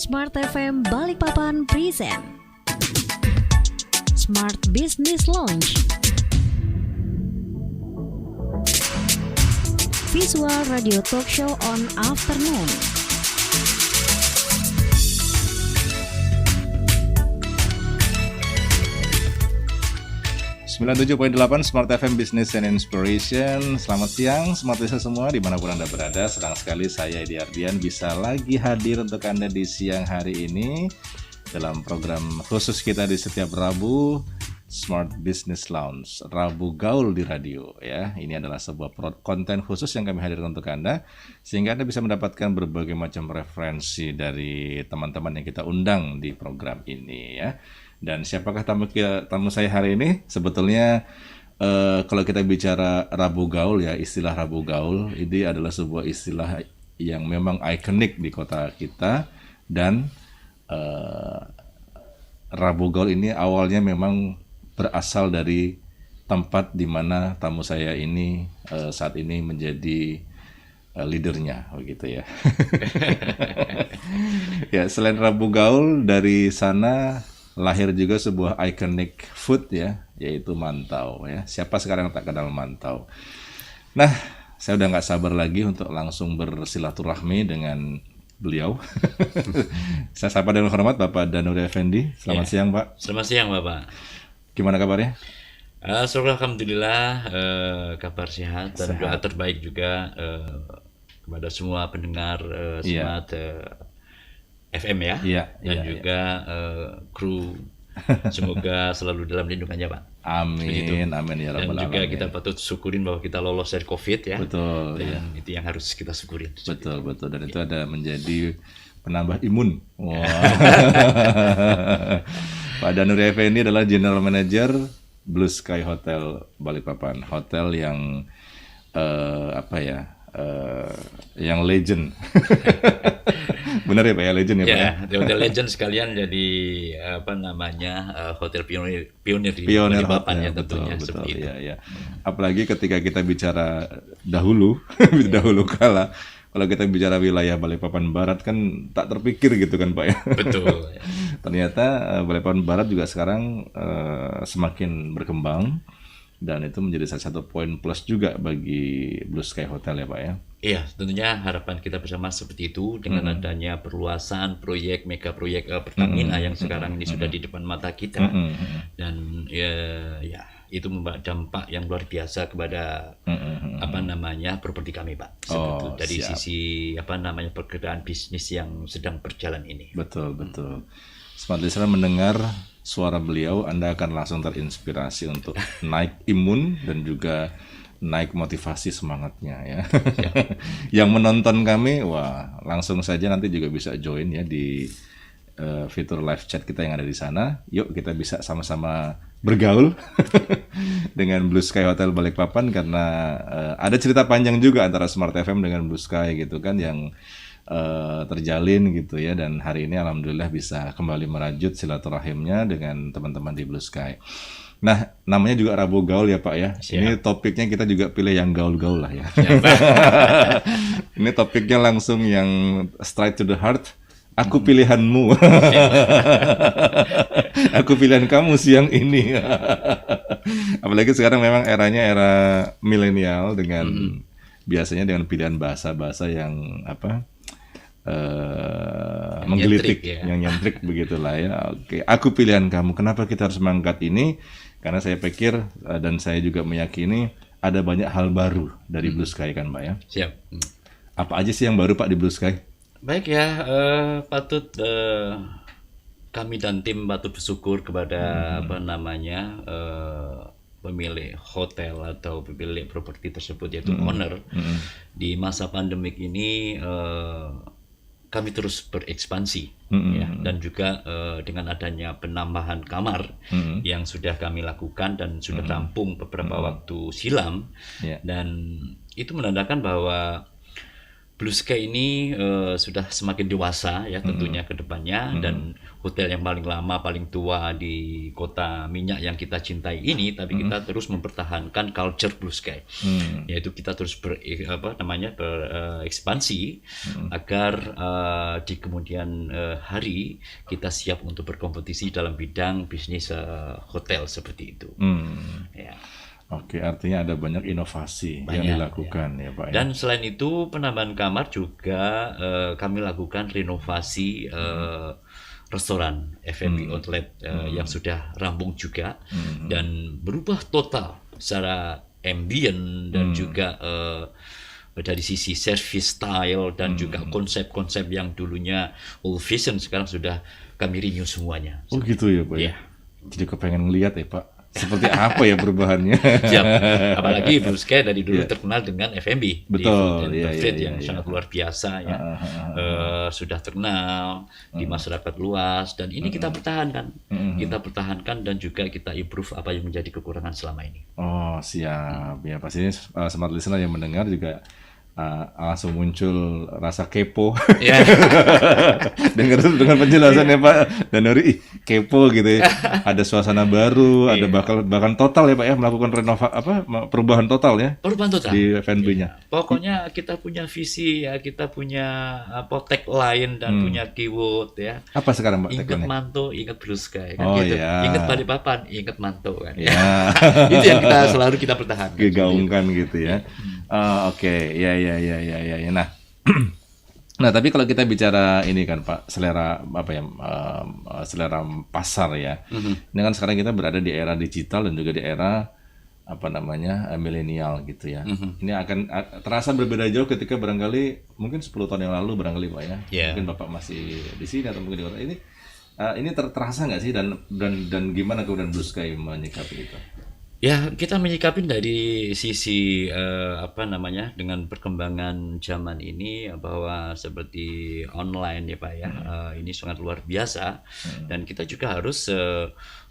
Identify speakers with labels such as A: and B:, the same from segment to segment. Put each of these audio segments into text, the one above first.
A: Smart FM Balikpapan present Smart Business Launch. Visual Radio Talk Show on Afternoon.
B: .8 Smart FM Business and Inspiration. Selamat siang, smart listener semua dimanapun Anda berada. Senang sekali saya Edi Ardian bisa lagi hadir untuk Anda di siang hari ini dalam program khusus kita di setiap Rabu, Smart Business Lounge, Rabu Gaul di radio ya. Ini adalah sebuah konten khusus yang kami hadirkan untuk Anda sehingga Anda bisa mendapatkan berbagai macam referensi dari teman-teman yang kita undang di program ini ya. Dan siapakah tamu saya hari ini? Sebetulnya kalau kita bicara Rabu Gaul ya, istilah Rabu Gaul ini adalah sebuah istilah yang memang ikonik di kota kita. Dan Rabu Gaul ini awalnya memang berasal dari tempat di mana tamu saya ini saat ini menjadi leadernya, begitu ya. Ya, selain Rabu Gaul, dari sana lahir juga sebuah iconic food ya, yaitu mantau ya. Siapa sekarang tak kenal mantau? Nah, saya udah nggak sabar lagi untuk langsung bersilaturahmi dengan beliau. Saya sapa dengan hormat Bapak Danuri Effendi. Selamat siang Pak.
C: Selamat siang Bapak.
B: Gimana kabarnya?
C: Alhamdulillah, kabar sehat dan doa terbaik juga kepada semua pendengar Smart FM ya, dan juga kru, semoga selalu dalam lindungannya Pak.
B: Amin, amin ya rabbal alamin.
C: Dan juga kita patut syukurin bahwa kita lolos dari COVID ya.
B: Betul.
C: Dan itu yang harus kita syukurin.
B: Betul. Dan itu ada menjadi penambah imun. Wow. Pak Danuri Effendi adalah General Manager Blue Sky Hotel Balikpapan, hotel yang yang legend. Benar ya Pak ya, legend ya Pak ya?
C: Hotel legend sekalian jadi hotel pionir di Balikpapan ya tentunya.
B: Betul,
C: seperti itu.
B: Ya. Apalagi ketika kita bicara dahulu kala, kalau kita bicara wilayah Balikpapan Barat kan tak terpikir gitu kan Pak ya.
C: Betul.
B: Ternyata Balikpapan Barat juga sekarang semakin berkembang. Dan itu menjadi salah satu poin plus juga bagi Blue Sky Hotel ya Pak ya.
C: Iya, tentunya harapan kita bersama seperti itu dengan adanya perluasan proyek, mega proyek Pertamina yang sekarang ini sudah di depan mata kita. Dan ya itu membawa dampak yang luar biasa kepada properti kami Pak. Dari
B: siap.
C: sisi pergerakan bisnis yang sedang berjalan ini.
B: Betul. Smart listener mendengar suara beliau, Anda akan langsung terinspirasi untuk naik imun dan juga naik motivasi semangatnya ya. Yang menonton kami, wah langsung saja nanti juga bisa join ya di fitur live chat kita yang ada di sana. Yuk kita bisa sama-sama bergaul dengan Blue Sky Hotel Balikpapan karena ada cerita panjang juga antara Smart FM dengan Blue Sky gitu kan yang terjalin gitu ya, dan hari ini alhamdulillah bisa kembali merajut silaturahimnya dengan teman-teman di Blue Sky. Nah, namanya juga Rabu Gaul ya Pak ya.
C: Siap.
B: Ini topiknya kita juga pilih yang gaul-gaul lah ya. Ini topiknya langsung yang straight to the heart. Aku pilihanmu. Aku pilihan kamu siang ini. Apalagi sekarang memang eranya era milenial dengan biasanya dengan pilihan bahasa-bahasa yang menggelitik, yang nyentrik begitulah ya. Oke, aku pilihan kamu. Kenapa kita harus mengangkat ini? Karena saya pikir dan saya juga meyakini ada banyak hal baru dari Blue Sky kan Pak ya.
C: Siap.
B: Apa aja sih yang baru Pak di Blue Sky?
C: Baik ya, patut kami dan tim patut bersyukur kepada pemilik hotel atau pemilik properti tersebut yaitu owner. Di masa pandemik ini kami terus berekspansi ya, dan juga dengan adanya penambahan kamar yang sudah kami lakukan dan sudah rampung beberapa waktu silam, dan itu menandakan bahwa Blue Sky ini sudah semakin dewasa ya tentunya ke depannya, dan hotel yang paling lama, paling tua di kota minyak yang kita cintai ini, tapi kita terus mempertahankan culture Blue Sky, yaitu kita terus berekspansi agar di kemudian hari kita siap untuk berkompetisi dalam bidang bisnis hotel seperti itu. Ya.
B: Oke, artinya ada banyak inovasi yang dilakukan ya Pak.
C: Dan selain itu penambahan kamar juga kami lakukan renovasi restoran F&B outlet yang sudah rampung juga dan berubah total secara ambient dan juga dari sisi service style dan juga konsep-konsep yang dulunya old fashion sekarang sudah kami renew semuanya.
B: Oh gitu ya Pak.
C: Ya.
B: Jadi kepengen ngeliat ya Pak. Seperti apa ya perubahannya?
C: Siap. Apalagi Blue Sky dari dulu terkenal dengan F&B,
B: betul,
C: yang sangat luar biasa ya. Sudah terkenal di masyarakat luas, dan ini kita pertahankan, dan juga kita improve apa yang menjadi kekurangan selama ini.
B: Oh siap, ya pastinya smart listener yang mendengar juga langsung muncul rasa kepo.
C: Ya.
B: Dengar dengan penjelasannya Pak Danuri, kepo gitu ya. Ada suasana baru, ada bahkan total ya Pak ya, melakukan perubahan total ya.
C: Perubahan total
B: di F&B-nya.
C: Pokoknya kita punya visi ya, kita punya tagline dan punya keyword ya.
B: Apa sekarang Pak?
C: Ingat Manto, ingat Blue Sky kan,
B: oh,
C: gitu.
B: Ya.
C: Ingat Balikpapan, ingat Manto kan.
B: Ya.
C: Itu yang selalu kita pertahankan.
B: Digaungkan gitu ya. Oke. Ya. Nah, tapi kalau kita bicara ini kan Pak, selera selera pasar ya. Ini kan sekarang kita berada di era digital dan juga di era milenial gitu ya. Ini akan terasa berbeda jauh ketika barangkali mungkin 10 tahun yang lalu barangkali Pak ya. Mungkin Bapak masih di sini atau mungkin di kota ini. Ini terasa nggak sih, dan gimana kemudian Blue Sky menyikapi itu?
C: Ya, kita menyikapi dari sisi dengan perkembangan zaman ini, bahwa seperti online ya Pak ya, ini sangat luar biasa, dan kita juga harus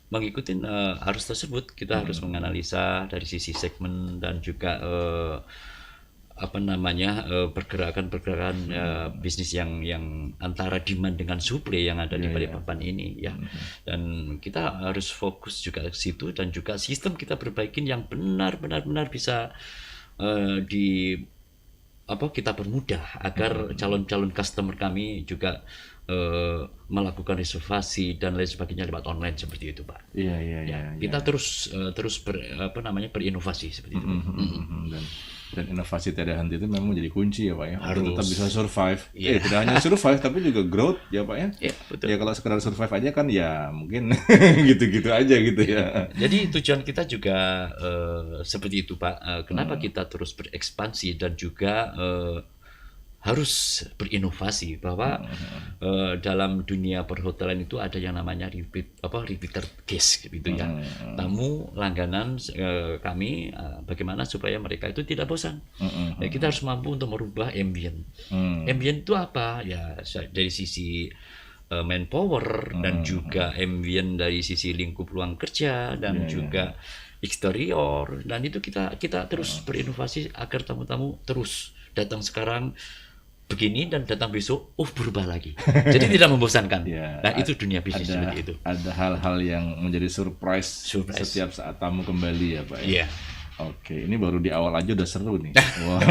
C: mengikuti arus tersebut. Kita harus menganalisa dari sisi segmen dan juga pergerakan bisnis yang antara demand dengan supply yang ada di Balikpapan ini ya. Dan kita harus fokus juga ke situ, dan juga sistem kita perbaikin yang benar-benar bisa kita permudah agar calon-calon customer kami juga melakukan reservasi dan lain sebagainya lewat online seperti itu Pak.
B: Iya.
C: Kita terus berinovasi seperti itu.
B: Dan inovasi tiada henti itu memang jadi kunci ya Pak ya.
C: Harus
B: tetap bisa survive. Tidak hanya survive tapi juga growth ya Pak ya.
C: Iya, betul.
B: Ya kalau sekedar survive aja kan ya mungkin gitu-gitu aja gitu ya.
C: Jadi tujuan kita juga seperti itu Pak. Kenapa kita terus berekspansi dan juga harus berinovasi, bahwa dalam dunia perhotelan itu ada yang namanya repeater guest gitu ya. Tamu langganan kami, bagaimana supaya mereka itu tidak bosan. Ya, kita harus mampu untuk merubah ambient. Ambient itu apa? Ya dari sisi manpower dan juga ambient dari sisi lingkup ruang kerja dan juga eksterior, dan itu kita terus berinovasi agar tamu-tamu terus datang sekarang begini dan datang besok berubah lagi. Jadi tidak membosankan. Nah, itu dunia bisnis seperti itu.
B: Ada hal-hal yang menjadi surprise setiap saat tamu kembali ya Pak ya. Oke, ini baru di awal aja udah seru nih. Wah,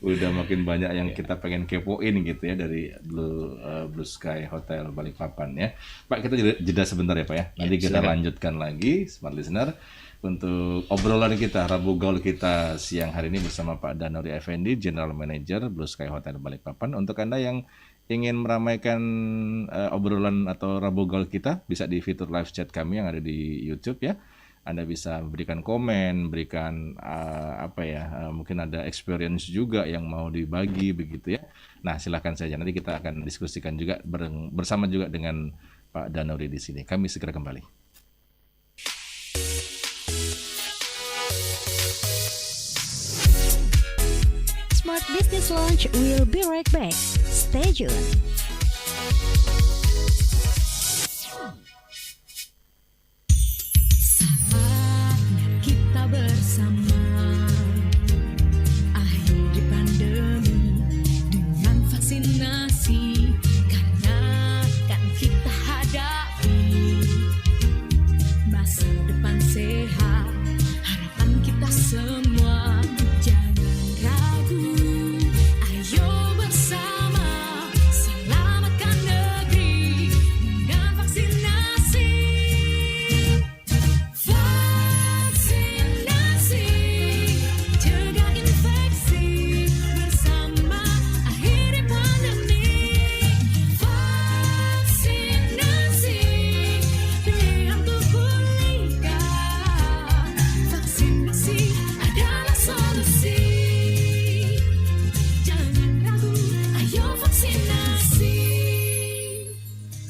B: udah makin banyak yang kita pengen kepoin gitu ya dari Blue Sky Hotel Balikpapan ya. Pak, kita jeda sebentar ya Pak ya. Nanti kita lanjutkan lagi Smart Listener untuk obrolan kita, Rabu Gaul kita siang hari ini bersama Pak Danuri Effendi, General Manager Blue Sky Hotel Balikpapan. Untuk Anda yang ingin meramaikan obrolan atau Rabu Gaul kita, bisa di fitur live chat kami yang ada di YouTube ya. Anda bisa berikan komen, berikan mungkin ada experience juga yang mau dibagi begitu ya. Nah, silakan saja, nanti kita akan diskusikan juga bersama juga dengan Pak Danuri di sini. Kami segera kembali.
A: Smart Business Launch will be right back. Stay tuned.
D: Saatnya kita bersama akhiri pandemi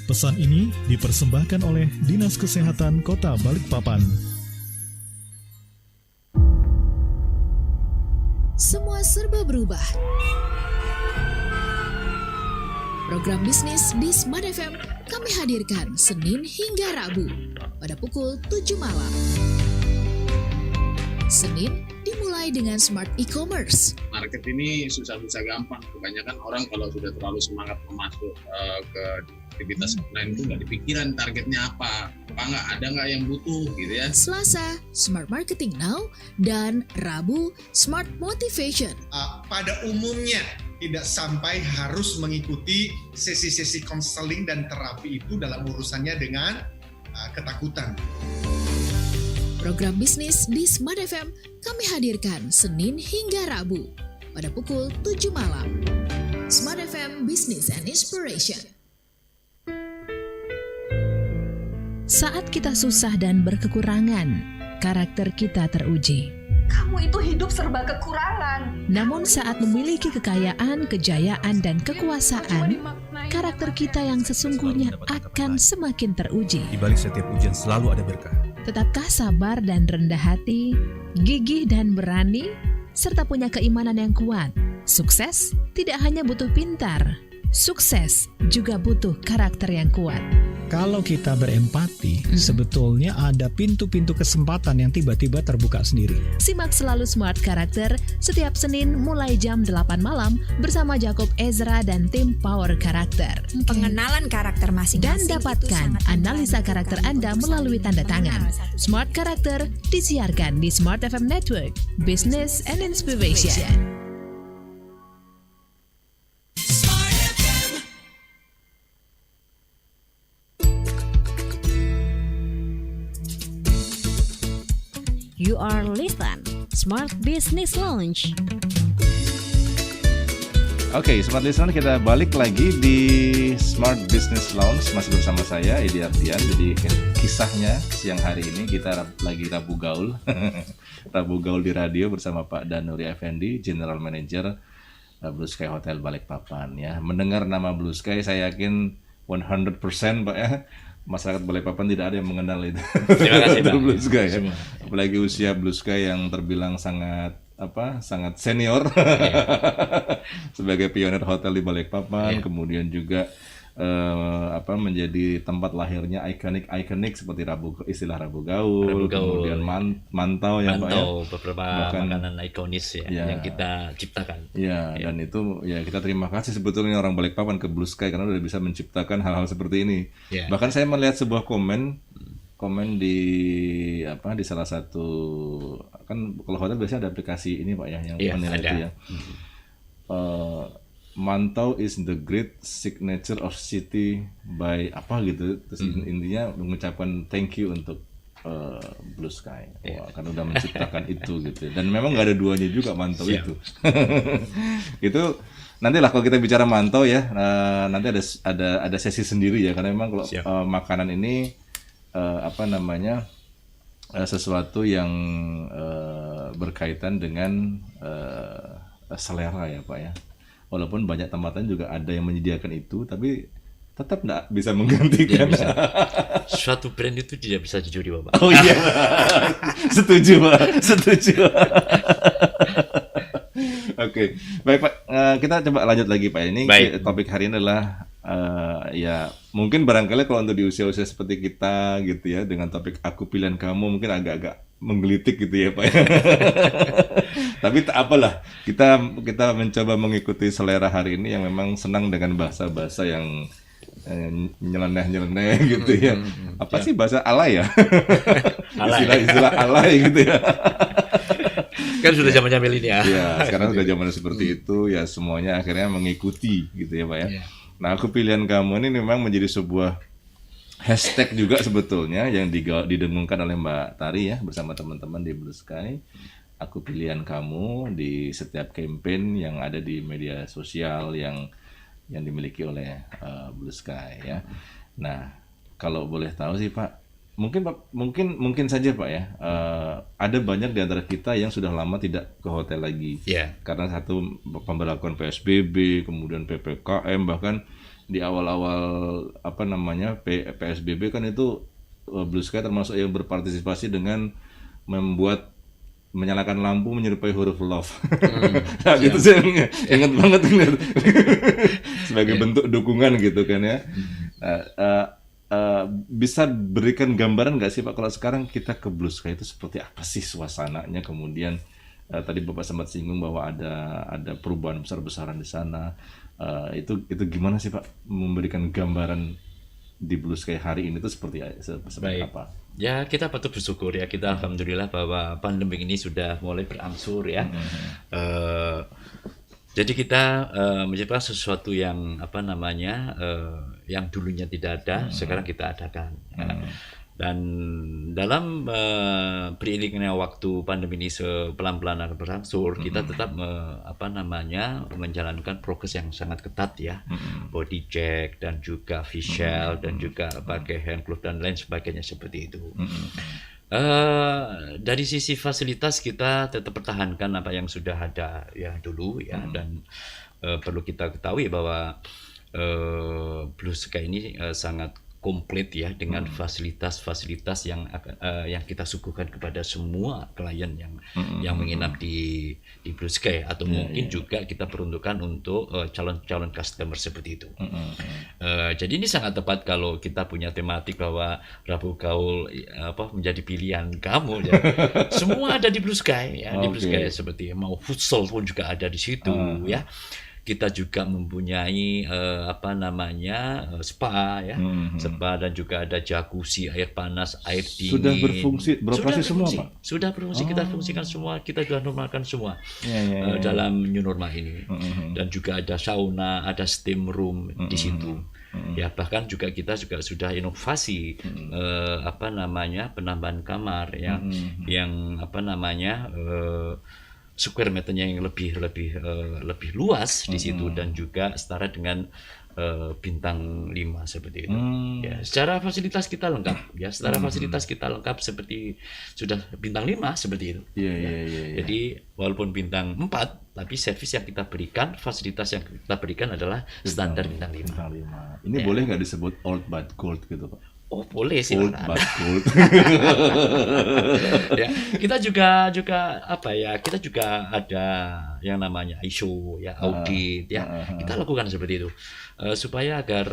E: Pesan ini dipersembahkan oleh Dinas Kesehatan Kota Balikpapan.
D: Semua serba berubah. Program bisnis di Smart FM kami hadirkan Senin hingga Rabu pada pukul 7 malam. Senin dimulai dengan Smart E-Commerce.
F: Market ini susah-susah gampang. Kebanyakan orang kalau sudah terlalu semangat masuk ke aktivitas online itu nggak dipikiran targetnya apa nggak ada nggak yang butuh gitu ya.
D: Selasa, Smart Marketing Now, dan Rabu, Smart Motivation.
G: Pada umumnya tidak sampai harus mengikuti sesi-sesi konseling dan terapi itu dalam urusannya dengan ketakutan.
D: Program bisnis di Smart FM kami hadirkan Senin hingga Rabu pada pukul 7 malam. Smart FM Business and Inspiration.
A: Saat kita susah dan berkekurangan, karakter kita teruji.
H: Kamu itu hidup serba kekurangan.
A: Namun saat memiliki kekayaan, kejayaan, dan kekuasaan, karakter kita yang sesungguhnya akan semakin teruji.
I: Di balik setiap ujian selalu ada berkah.
A: Tetapkah sabar dan rendah hati, gigih dan berani, serta punya keimanan yang kuat? Sukses tidak hanya butuh pintar, sukses juga butuh karakter yang kuat.
E: Kalau kita berempati, sebetulnya ada pintu-pintu kesempatan yang tiba-tiba terbuka sendiri.
A: Simak selalu Smart Karakter setiap Senin mulai jam 8 malam bersama Jacob Ezra dan tim Power Karakter.
H: Pengenalan karakter masing-masing.
A: Dan dapatkan analisa karakter Anda melalui tanda tangan. Smart Karakter disiarkan di Smart FM Network, Business and Inspiration. You are listening Smart Business Lounge.
B: Oke, Smart Listener, kita balik lagi di Smart Business Lounge. Masih bersama saya, Edi Ardian. Jadi kisahnya siang hari ini kita lagi Rabu Gaul. Rabu Gaul di radio bersama Pak Danuri Effendi, General Manager Blue Sky Hotel Balikpapan. Ya, mendengar nama Blue Sky, saya yakin 100% Pak ya, masyarakat Balikpapan tidak ada yang mengenal itu.
C: Terima kasih Bang.
B: Blue Sky ya. Apalagi usia Blue Sky yang terbilang sangat senior sebagai pionir hotel di Balikpapan, kemudian juga menjadi tempat lahirnya ikonik seperti istilah Rabu Gaul, kemudian mantau ya Pak ya.
C: Beberapa makanan ikonis yang kita ciptakan.
B: Dan itu ya kita terima kasih sebetulnya orang Balikpapan ke Blue Sky karena udah bisa menciptakan hal-hal seperti ini. Bahkan saya melihat sebuah komen di salah satu, kan kalau hotel biasanya ada aplikasi ini Pak ya yang menilai itu ya. Mantau is the great signature of city by apa gitu, terus intinya mengucapkan thank you untuk Blue Sky, karena udah menciptakan itu gitu. Dan memang nggak ada duanya juga Mantau itu. Itu nantilah kalau kita bicara Mantau ya, nanti ada sesi sendiri ya, karena memang kalau makanan ini sesuatu yang berkaitan dengan selera ya Pak ya. Walaupun banyak tempat juga ada yang menyediakan itu, tapi tetap nggak bisa menggantikan.
C: Bisa. Suatu brand itu tidak bisa dicuri Bapak.
B: Oh iya, setuju Pak. Oke, baik Pak, kita coba lanjut lagi Pak. Ini topik hari ini adalah ya mungkin barangkali kalau untuk di usia-usia seperti kita gitu ya, dengan topik aku pilihan kamu mungkin agak-agak menggelitik gitu ya Pak. Tapi tak apalah, kita mencoba mengikuti selera hari ini yang memang senang dengan bahasa-bahasa yang nyeleneh gitu ya. Apa sih bahasa alay ya? Istilah alay gitu ya.
C: Kan sudah zamannya milenial.
B: Ya, sekarang sudah zaman seperti itu ya, semuanya akhirnya mengikuti gitu ya Pak ya. Nah, aku pilihan kamu ini memang menjadi sebuah hashtag juga sebetulnya yang didengungkan oleh Mbak Tari ya bersama teman-teman di Blue Sky. Aku pilihan kamu di setiap campaign yang ada di media sosial yang dimiliki oleh Blue Sky ya. Nah, kalau boleh tahu sih Pak, mungkin saja Pak ya, ada banyak di antara kita yang sudah lama tidak ke hotel lagi. Karena satu pemberlakuan PSBB, kemudian PPKM, bahkan di awal-awal PSBB kan itu Blue Sky termasuk yang berpartisipasi dengan menyalakan lampu menyerupai huruf love. Nah, gitu saya ingat banget sebagai bentuk dukungan gitu kan ya. Bisa berikan gambaran nggak sih Pak kalau sekarang kita ke Blue Sky itu seperti apa sih suasananya? Kemudian tadi Bapak sempat singgung bahwa ada perubahan besar-besaran di sana. Itu gimana sih Pak memberikan gambaran di Blue Sky hari ini itu seperti apa?
C: Ya, kita patut bersyukur ya, kita alhamdulillah bahwa pandemi ini sudah mulai berangsur ya. Jadi kita menciptakan sesuatu yang yang dulunya tidak ada, sekarang kita adakan. Dan dalam beriringnya waktu pandemi ini pelan-pelan akan berangsur, kita tetap menjalankan prokes yang sangat ketat ya, body check dan juga facial dan juga pakai hand glove dan lain sebagainya seperti itu. Dari sisi fasilitas kita tetap pertahankan apa yang sudah ada ya dulu ya, dan perlu kita ketahui bahwa Blue Sky ini sangat komplit ya dengan fasilitas-fasilitas yang kita suguhkan kepada semua klien yang menginap di Blue Sky atau mungkin juga kita peruntukkan untuk calon-calon customer seperti itu. Jadi ini sangat tepat kalau kita punya tematik bahwa Rabu Gaul menjadi pilihan kamu ya. Semua ada di Blue Sky ya, di Blue Sky seperti mau futsal pun juga ada di situ ya. Kita juga mempunyai spa ya, spa dan juga ada jacuzzi, air panas, air dingin.
B: Sudah beroperasi semua Pak?
C: Sudah berfungsi, kita fungsikan semua, kita sudah normalkan semua dalam new normal ini. Dan juga ada sauna, ada steam room di situ. Ya, bahkan juga kita juga sudah inovasi penambahan kamar yang square meternya yang lebih luas di situ dan juga setara dengan bintang 5 seperti itu. Ya, secara fasilitas kita lengkap ya, seperti sudah bintang 5 seperti itu. Jadi walaupun bintang 4 tapi servis yang kita berikan, fasilitas yang kita berikan adalah standar bintang 5.
B: Ini boleh nggak disebut old but gold gitu Pak?
C: Oh boleh sih.
B: Old but gold.
C: Ya, kita juga kita juga ada yang namanya ISO ya, audit ya. Kita lakukan seperti itu supaya agar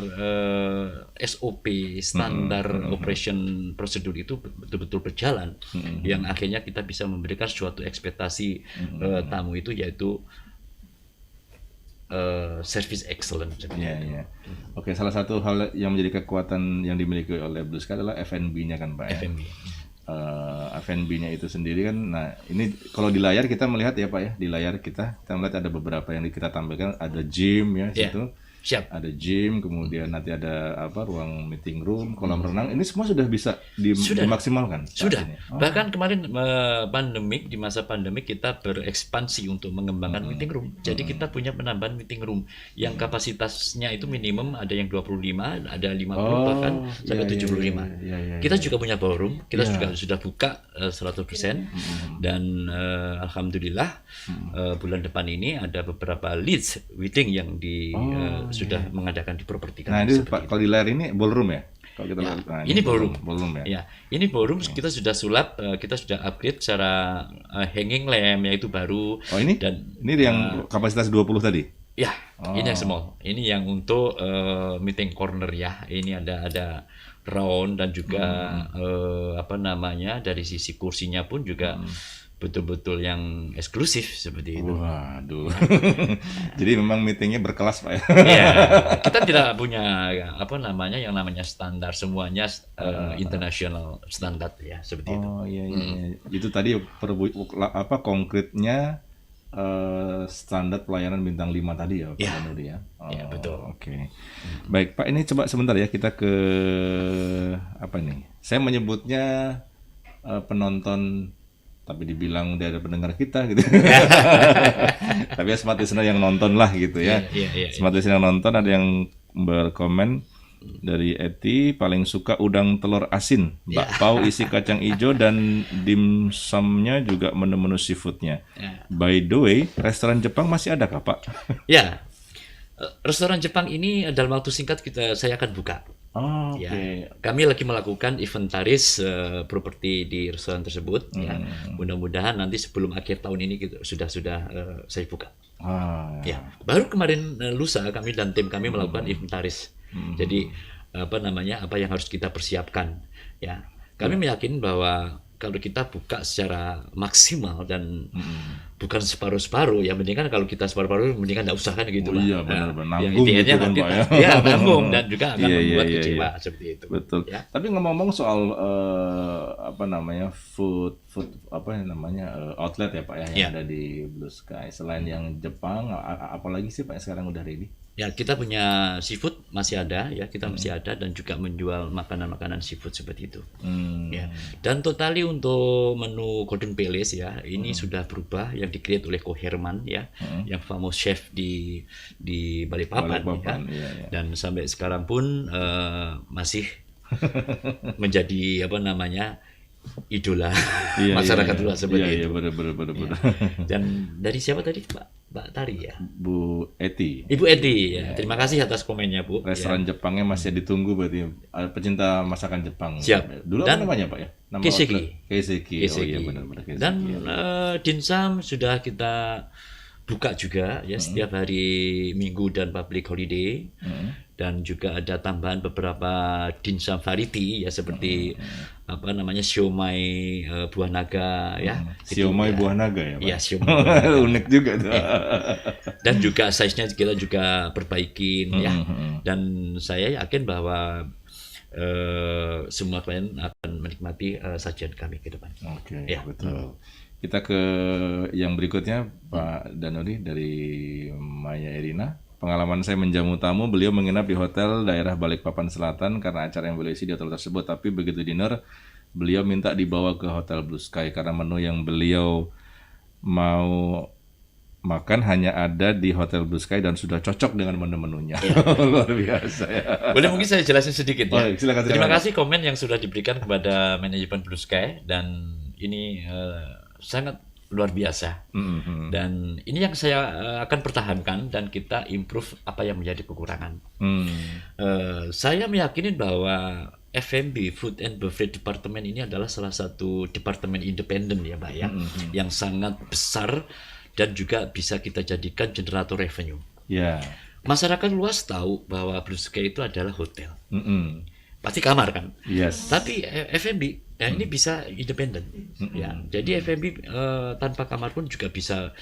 C: SOP standar operation prosedur itu betul-betul berjalan, yang akhirnya kita bisa memberikan suatu ekspektasi tamu itu yaitu service excellent.
B: Oke, salah satu hal yang menjadi kekuatan yang dimiliki oleh Blue Sky adalah F&B-nya kan Pak.
C: F&B.
B: F&B-nya itu sendiri kan. Nah, ini kalau di layar kita melihat ya Pak ya, di layar kita melihat ada beberapa yang kita tampilkan, ada gym ya situ.
C: Siap.
B: Ada gym, kemudian nanti ada ruang meeting room, kolam renang. Ini semua sudah bisa dimaksimalkan.
C: Sudah. Bahkan kemarin di masa pandemik kita berekspansi untuk mengembangkan meeting room. Jadi kita punya penambahan meeting room yang kapasitasnya itu minimum ada yang 25, ada 50 bahkan sampai 75. Kita juga punya ballroom. Kita juga sudah buka 100% dan alhamdulillah bulan depan ini ada beberapa leads wedding yang sudah mengadakan di properti.
B: Nah, ini Pak, kalau di layar ini ballroom ya? Kalau kita
C: ini ballroom
B: ya.
C: Ya, ini ballroom kita sudah sulap, kita sudah upgrade secara hanging lamp yaitu baru.
B: Oh, ini? Dan ini yang kapasitas 20 tadi?
C: Ya, ini yang small. Ini yang untuk meeting corner ya. Ini ada round dan juga dari sisi kursinya pun juga betul-betul yang eksklusif seperti itu.
B: Waduh. Jadi memang meetingnya berkelas Pak ya.
C: Iya. Kita tidak punya yang namanya standar, semuanya international standar ya seperti itu.
B: Oh iya. Itu tadi konkretnya standar pelayanan bintang 5 tadi ya Pak Nudi ya.
C: Iya, betul.
B: Oke. Baik Pak, ini coba sebentar ya kita ke saya menyebutnya penonton, tapi dibilang dari pendengar kita gitu. Tapi ya smart listener yang nonton lah gitu ya. Smart listener yang nonton, ada yang berkomen dari Eti, paling suka udang telur asin, bakpao isi kacang hijau dan dimsumnya juga menu-menu seafoodnya. By the way, restoran Jepang masih ada kah Pak?
C: Ya. Restoran Jepang ini dalam waktu singkat saya akan buka.
B: Oh,
C: Ya,
B: oke.
C: kami lagi melakukan inventaris properti di restoran tersebut. Ya, mudah-mudahan nanti sebelum akhir tahun ini sudah saya buka. Ya, baru kemarin lusa kami dan tim kami melakukan inventaris. Jadi apa yang harus kita persiapkan. Ya, kami meyakini bahwa kalau kita buka secara maksimal dan bukan separuh-separuh, ya mendingan kalau kita separuh-separuh mendingan nggak usah kan gitu, Pak.
B: Iya, benar-benar
C: Ya,
B: nanggung
C: intinya
B: gitu kan,
C: nanti
B: Pak, ya.
C: ya nanggung dan juga akan
B: Iya,
C: membuat
B: iya, iya,
C: kecewa
B: iya.
C: seperti itu.
B: Betul.
C: Ya.
B: Tapi ngomong-ngomong soal food outlet ya Pak ya yang ada di Blue Sky. Selain yang Jepang, apalagi sih Pak yang sekarang udah ready?
C: Ya, kita punya seafood masih ada ya, kita masih ada dan juga menjual makanan-makanan seafood seperti itu. Ya. Dan totali untuk menu Golden Palace ya, ini sudah berubah yang di-create oleh Ko Herman ya, yang famous chef di Balikpapan ya.
B: Iya.
C: Dan sampai sekarang pun masih menjadi idola masyarakat luas seperti itu.
B: Iya, benar.
C: Dan dari siapa tadi, Mbak Tari ya?
B: Bu Eti.
C: Ibu Eti ya. Terima kasih atas komennya, Bu.
B: Restoran Jepangnya masih ditunggu berarti pecinta masakan Jepang.
C: Siap.
B: Dulu
C: Dan
B: apa namanya Pak ya? Nama
C: Keiseki.
B: Keiseki. Oh iya benar. Keiseki.
C: Dan dimsum sudah kita buka juga ya setiap hari Minggu dan public holiday. Dan juga ada tambahan beberapa dimsum variety ya seperti siomay buah naga ya.
B: Siomay buah naga ya Pak?
C: Iya, siomay buah naga.
B: Unik juga tuh.
C: Dan juga size-nya kita juga perbaikin ya. Dan saya yakin bahwa semua klien akan menikmati sajian kami ke depan.
B: Oke,
C: Ya.
B: betul. Kita ke yang berikutnya Pak Danuri dari Maya Irina. Pengalaman saya menjamu tamu, beliau menginap di hotel daerah Balikpapan Selatan karena acara yang beliau isi di hotel tersebut. Tapi begitu dinner, beliau minta dibawa ke Hotel Blue Sky karena menu yang beliau mau makan hanya ada di Hotel Blue Sky dan sudah cocok dengan menu-menunya. Luar biasa ya.
C: Boleh mungkin saya jelasin sedikit ya.
B: Silakan.
C: Terima kasih komen yang sudah diberikan kepada manajemen Blue Sky dan ini sangat luar biasa. Dan ini yang saya akan pertahankan dan kita improve apa yang menjadi kekurangan. Saya meyakini bahwa F&B Food and Beverage Department ini adalah salah satu departemen independen ya Pak ya, yang sangat besar dan juga bisa kita jadikan generator revenue.
B: Ya.
C: Masyarakat luas tahu bahwa Blue Sky itu adalah hotel. Pasti kamar kan.
B: Yes.
C: Tapi F&B ini bisa independen. Ya, jadi F&B tanpa kamar pun juga bisa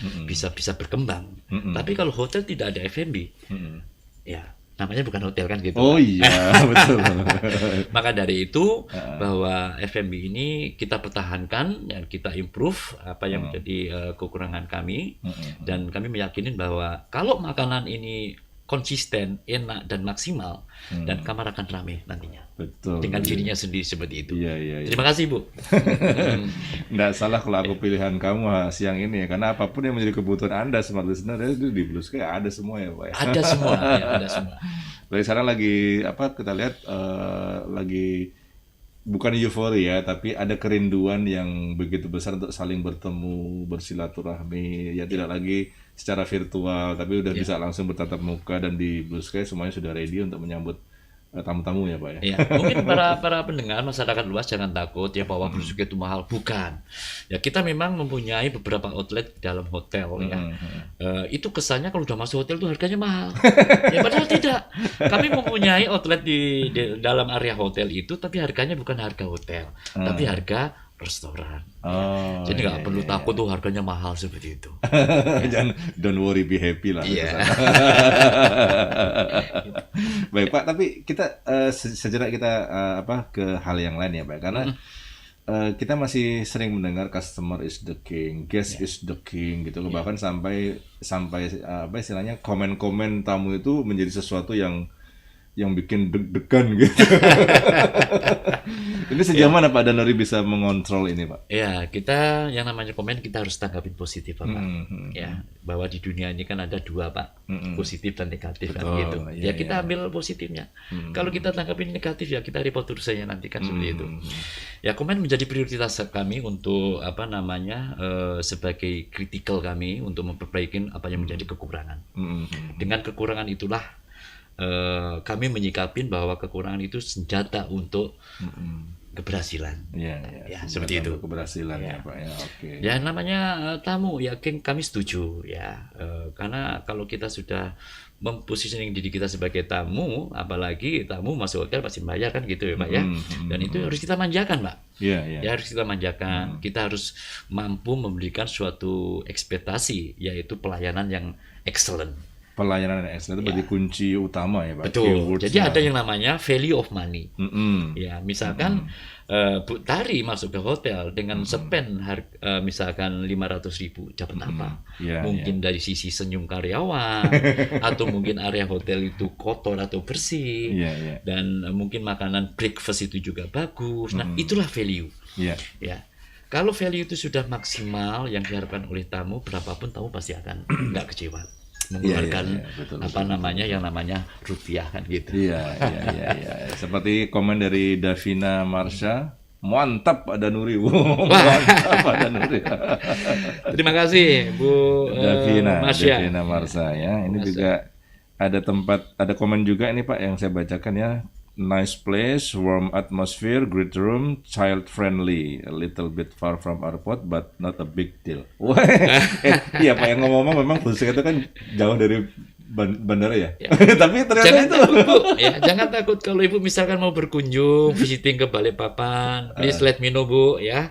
C: berkembang. Tapi kalau hotel tidak ada F&B, ya namanya bukan hotel kan gitu.
B: Oh iya, betul.
C: Maka dari itu bahwa F&B ini kita pertahankan dan kita improve apa yang menjadi kekurangan kami dan kami meyakini bahwa kalau makanan ini konsisten, enak dan maksimal dan kamar akan ramai nantinya.
B: Betul.
C: Dengan dirinya sendiri seperti itu.
B: Iya.
C: Terima kasih Bu.
B: Nggak salah kalau aku pilihan kamu siang ini ya, karena apapun yang menjadi kebutuhan Anda smart listener itu di Blue Sky ada semua ya Pak ya.
C: Ada semua, ya, ada semua.
B: Dari sekarang lagi kita lihat lagi bukan euforia tapi ada kerinduan yang begitu besar untuk saling bertemu, bersilaturahmi, ya tidak lagi secara virtual tapi udah bisa langsung bertatap muka dan di Blue Sky semuanya sudah ready untuk menyambut tamu-tamu ya Pak ya.
C: Ya, mungkin para pendengar masyarakat luas jangan takut ya bahwa Blue Sky itu mahal, bukan. Ya kita memang mempunyai beberapa outlet di dalam hotel ya. Itu kesannya kalau udah masuk hotel itu harganya mahal. Ya padahal tidak. Kami mempunyai outlet di dalam area hotel itu tapi harganya bukan harga hotel, tapi harga restoran. Jadi nggak perlu takut tuh harganya mahal seperti itu.
B: Jangan, don't worry, be happy lah.
C: Iya.
B: Baik Pak, tapi kita sejenak kita ke hal yang lain ya Pak, karena kita masih sering mendengar customer is the king, guest is the king gitu, bahkan sampai istilahnya komen-komen tamu itu menjadi sesuatu yang yang bikin deg-degan gitu. Ini sejauh mana Pak Danuri bisa mengontrol ini Pak?
C: Ya, kita yang namanya komen kita harus tanggapin positif Pak. Ya, bahwa di dunia ini kan ada dua Pak, positif dan negatif. Betul, kan gitu. Ya kita ambil positifnya. Kalau kita tanggapin negatif ya kita report terus saja nanti kan seperti itu. Ya, komen menjadi prioritas kami untuk sebagai kritikal kami untuk memperbaiki apa yang menjadi kekurangan. Dengan kekurangan itulah kami menyikapin bahwa kekurangan itu senjata untuk keberhasilan.
B: Ya,
C: seperti itu.
B: Keberhasilan ya Pak ya. Oke.
C: Ya namanya tamu ya kami setuju ya. Karena kalau kita sudah mempositioning diri kita sebagai tamu, apalagi tamu masuk hotel pasti bayar kan gitu ya Pak ya. Dan itu harus kita manjakan Pak. Ya harus kita manjakan. Kita harus mampu memberikan suatu ekspektasi, yaitu pelayanan yang excellent.
B: Pelayanan yang excellent itu berarti kunci utama ya Pak.
C: Betul. Jadi ada yang namanya value of money. Ya misalkan Bu Tari masuk ke hotel dengan spend misalkan 500.000 dapat apa? Mungkin dari sisi senyum karyawan atau mungkin area hotel itu kotor atau bersih dan mungkin makanan breakfast itu juga bagus. Nah itulah value. Ya. Kalau value itu sudah maksimal yang diharapkan oleh tamu, berapapun tamu pasti akan nggak kecewa mengeluarkan yang namanya rupiah kan gitu. Iya.
B: Seperti komen dari Davina Marsha, mantap Pak Danuri. Mantap Pak Danuri.
C: Terima kasih Bu
B: Davina Marsha ya. Ini juga ada komen juga ini Pak yang saya bacakan ya. Nice place, warm atmosphere, great room, child friendly, a little bit far from airport but not a big deal. Iya Pak yang ngomong memang Busega itu kan jauh dari bandara ya. Tapi ternyata
C: jangan
B: itu.
C: Takut, Bu. Ya, jangan takut kalau Ibu misalkan mau berkunjung, visiting ke Balikpapan, please let me know Bu ya.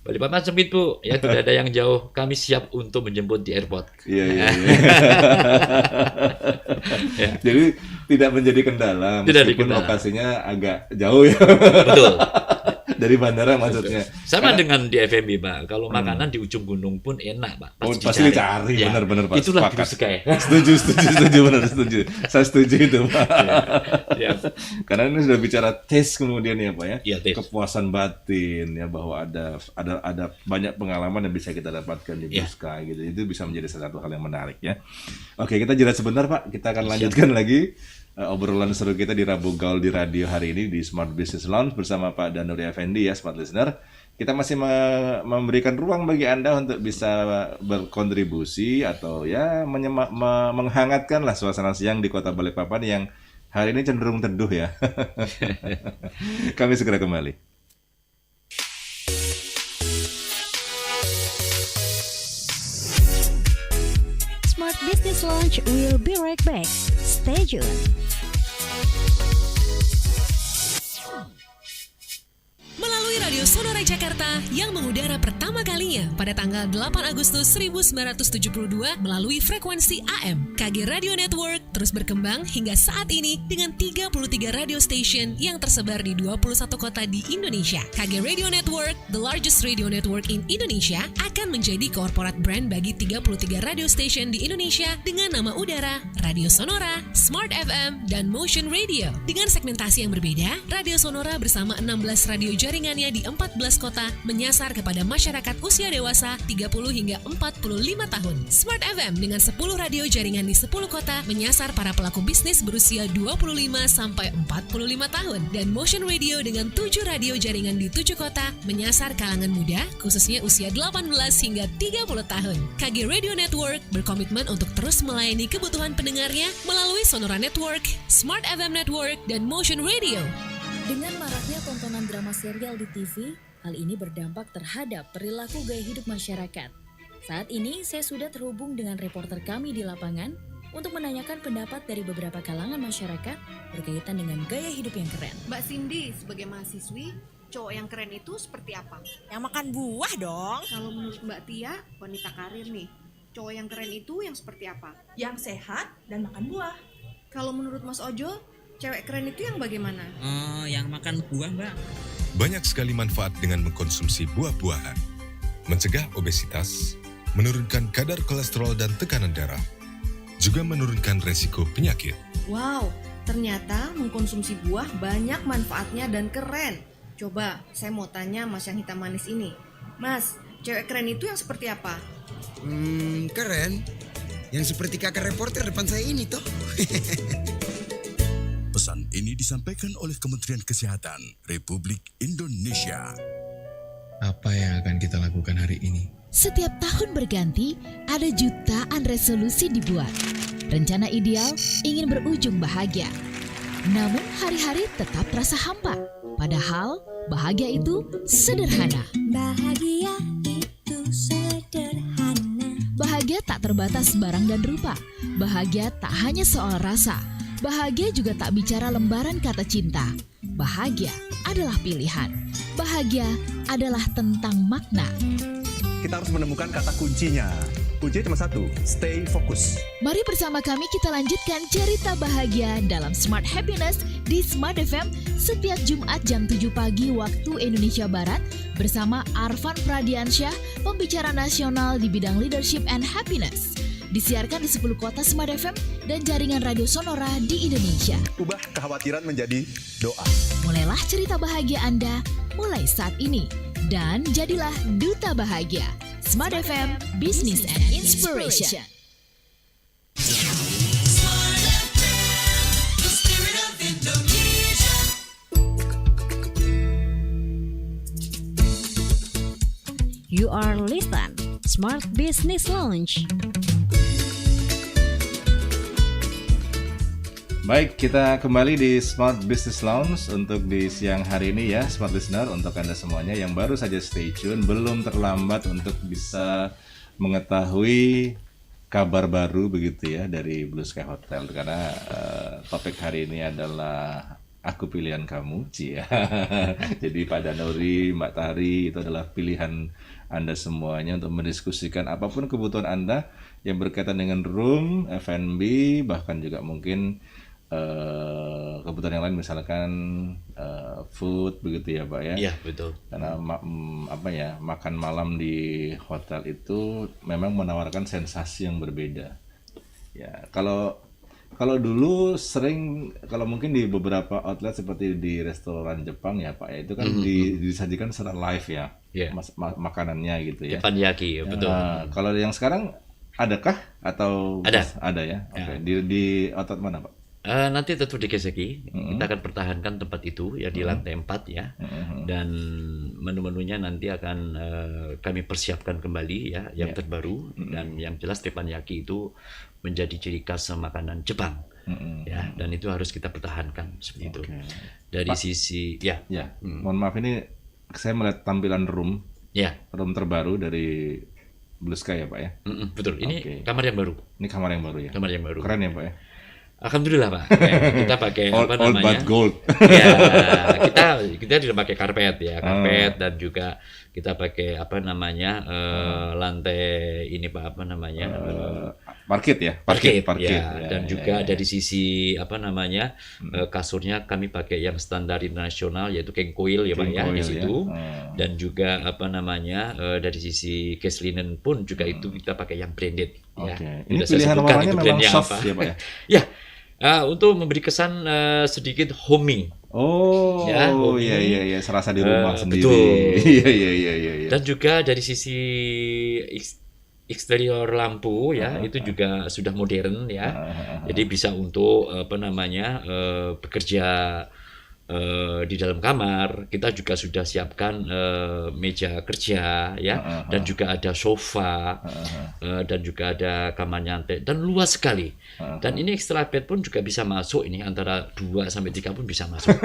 C: Balikpapan sempit Bu, ya tidak ada yang jauh. Kami siap untuk menjemput di airport.
B: Iya. Jadi tidak menjadi kendala, meskipun lokasinya agak jauh ya.
C: Betul.
B: Dari bandara maksudnya.
C: Sama dengan di FMB Pak, kalau makanan di ujung gunung pun enak Pak.
B: Pasti dicari, benar-benar Pak.
C: Itulah Busega ya.
B: Setuju, benar setuju. Saya setuju itu Pak. Karena ini sudah bicara taste kemudian ya Pak ya. Kepuasan batin ya, bahwa ada banyak pengalaman yang bisa kita dapatkan di Busega gitu. Itu bisa menjadi salah satu hal yang menarik ya. Oke, kita jeda sebentar Pak. Kita akan lanjutkan lagi obrolan seru kita di Rabu Gaul di radio hari ini di Smart Business Lounge bersama Pak Danuri Effendi ya Smart Listener. Kita masih memberikan ruang bagi Anda untuk bisa berkontribusi atau ya menghangatkanlah suasana siang di Kota Balikpapan yang hari ini cenderung teduh ya. Kami segera kembali.
J: Smart Business Lounge will be right back. Stay tuned.
K: Melalui Radio Sonora Jakarta yang mengudara pertama kalinya pada tanggal 8 Agustus 1972 melalui frekuensi AM, KG Radio Network terus berkembang hingga saat ini dengan 33 radio station yang tersebar di 21 kota di Indonesia. KG Radio Network, the largest radio network in Indonesia, akan menjadi corporate brand bagi 33 radio station di Indonesia dengan nama udara Radio Sonora, Smart FM, dan Motion Radio. Dengan segmentasi yang berbeda, Radio Sonora bersama 16 radio jaringannya di 14 kota menyasar kepada masyarakat usia dewasa 30 hingga 45 tahun. Smart FM dengan 10 radio jaringan di 10 kota menyasar para pelaku bisnis berusia 25 sampai 45 tahun. Dan Motion Radio dengan 7 radio jaringan di 7 kota menyasar kalangan muda khususnya usia 18 hingga 30 tahun. KG Radio Network berkomitmen untuk terus melayani kebutuhan pendengarnya melalui Sonora Network, Smart FM Network, dan Motion Radio.
L: Dengan maraknya tontonan drama serial di TV, hal ini berdampak terhadap perilaku gaya hidup masyarakat. Saat ini saya sudah terhubung dengan reporter kami di lapangan untuk menanyakan pendapat dari beberapa kalangan masyarakat berkaitan dengan gaya hidup yang keren.
M: Mbak Cindy, sebagai mahasiswi, cowok yang keren itu seperti apa?
N: Yang makan buah dong.
M: Kalau menurut Mbak Tia, wanita karir nih, cowok yang keren itu yang seperti apa?
N: Yang sehat dan makan buah.
M: Kalau menurut Mas Ojo, cewek keren itu yang bagaimana?
O: Oh, yang makan buah, Mbak.
P: Banyak sekali manfaat dengan mengkonsumsi buah-buahan. Mencegah obesitas, menurunkan kadar kolesterol dan tekanan darah, juga menurunkan resiko penyakit.
M: Wow, Ternyata mengkonsumsi buah banyak manfaatnya dan keren. Coba, saya mau tanya Mas yang hitam manis ini. Mas, cewek keren itu yang seperti apa?
Q: Keren. Yang seperti kakak reporter depan saya ini toh.
R: Pesan ini disampaikan oleh Kementerian Kesehatan Republik Indonesia.
S: Apa yang akan kita lakukan hari ini?
D: Setiap tahun berganti, ada jutaan resolusi dibuat. Rencana ideal ingin berujung bahagia. Namun hari-hari tetap terasa hampa. Padahal bahagia itu sederhana.
J: Bahagia itu sederhana.
D: Bahagia tak terbatas barang dan rupa. Bahagia tak hanya soal rasa. Bahagia juga tak bicara lembaran kata cinta. Bahagia adalah pilihan. Bahagia adalah tentang makna.
I: Kita harus menemukan kata kuncinya. Kuncinya cuma satu, stay fokus.
D: Mari bersama kami kita lanjutkan cerita bahagia dalam Smart Happiness di Smart FM setiap Jumat jam 7 pagi waktu Indonesia Barat bersama Arfan Pradiansyah, pembicara nasional di bidang leadership and happiness. Disiarkan di 10 kota Smart FM dan jaringan radio Sonora di Indonesia.
I: Ubah kekhawatiran menjadi doa.
D: Mulailah cerita bahagia Anda mulai saat ini. Dan jadilah duta bahagia. Smart FM, Business and Inspiration.
J: You are listening Smart Business Lounge.
B: Baik, kita kembali di Smart Business Lounge untuk di siang hari ini ya, Smart Listener, untuk Anda semuanya yang baru saja stay tune, belum terlambat untuk bisa mengetahui kabar baru begitu ya dari Blue Sky Hotel, karena topik hari ini adalah aku pilihan kamu, Cia. Jadi Pak Danuri, Mbak Tari, itu adalah pilihan Anda semuanya untuk mendiskusikan apapun kebutuhan Anda yang berkaitan dengan room, F&B, bahkan juga mungkin kebutuhan yang lain, misalkan food begitu ya Pak ya.
C: Iya betul.
B: Karena makan malam di hotel itu memang menawarkan sensasi yang berbeda. Ya kalau dulu sering, kalau mungkin di beberapa outlet seperti di restoran Jepang ya Pak ya, itu kan disajikan secara live ya, makanannya gitu ya.
C: Teppanyaki ya, betul.
B: Kalau yang sekarang adakah atau
C: ada
B: ya? Oke. Di outlet mana Pak?
C: Nanti tetap di Keseki, kita akan pertahankan tempat itu ya di lantai 4 ya, dan menu-menunya nanti akan kami persiapkan kembali ya, yang terbaru, dan yang jelas teppanyaki itu menjadi ciri khas makanan Jepang ya, dan itu harus kita pertahankan seperti itu. Dari Pak, sisi
B: mohon maaf, ini saya melihat tampilan room terbaru dari Blue Sky ya Pak ya.
C: Betul, ini kamar yang baru.
B: Ini kamar yang baru ya.
C: Kamar yang baru.
B: Keren ya Pak ya.
C: Alhamdulillah Pak, kita pakai
B: old but gold.
C: Ya, kita tidak pakai karpet ya, dan juga kita pakai lantai ini Pak,
B: parkit ya,
C: dan juga dari sisi kasurnya kami pakai yang standar internasional yaitu Kenkoil ya Pak ya di situ, dan juga dari sisi case linen pun juga itu kita pakai yang branded ya.
B: Ini pilihan warnanya memang soft ya Pak ya.
C: Ya. Untuk memberi kesan sedikit homey.
B: Iya, serasa di rumah sendiri.
C: Betul.
B: Iya.
C: Dan juga dari sisi eksterior lampu ya, itu juga sudah modern ya. Jadi bisa untuk bekerja di dalam kamar. Kita juga sudah siapkan meja kerja ya, dan juga ada sofa, dan juga ada kamar nyantai, dan luas sekali. Dan ini extra bed pun juga bisa masuk, ini antara 2 sampai 3 pun bisa masuk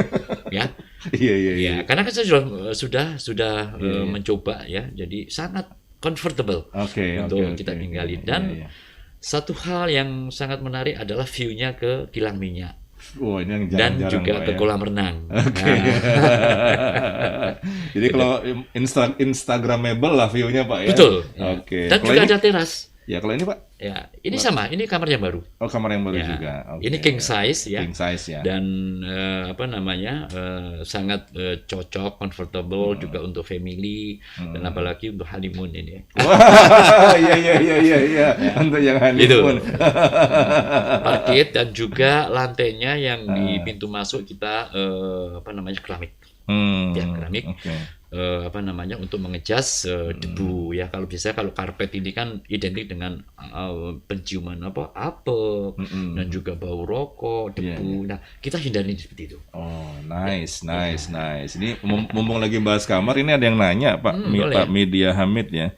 C: ya. Iya. Karena kan saya sudah mencoba ya, jadi sangat comfortable untuk kita tinggali. Dan satu hal yang sangat menarik adalah view-nya ke kilang minyak.
B: Ini yang
C: dan juga ke kolam renang.
B: Jadi kalau Instagramable lah view-nya Pak ya.
C: Betul. Dan juga ada teras.
B: Ya, kalau ini Pak?
C: Ya, ini sama, ini kamar yang baru.
B: Oh, kamar yang baru
C: ya,
B: juga. Okay.
C: Ini king size ya.
B: King size ya.
C: Dan sangat cocok, comfortable juga untuk family dan apalagi untuk honeymoon ini.
B: Wah, iya. Untuk yang honeymoon.
C: Parket dan juga lantainya yang di pintu masuk kita keramik. Ya, keramik. Okay. Untuk mengejas debu ya. Kalau biasanya kalau karpet ini kan identik dengan penciuman apel dan juga bau rokok, debu. Nah, kita hindari seperti itu.
B: Oh, nice. Ini mumpung lagi bahas kamar, ini ada yang nanya Pak Pak Media Hamid ya.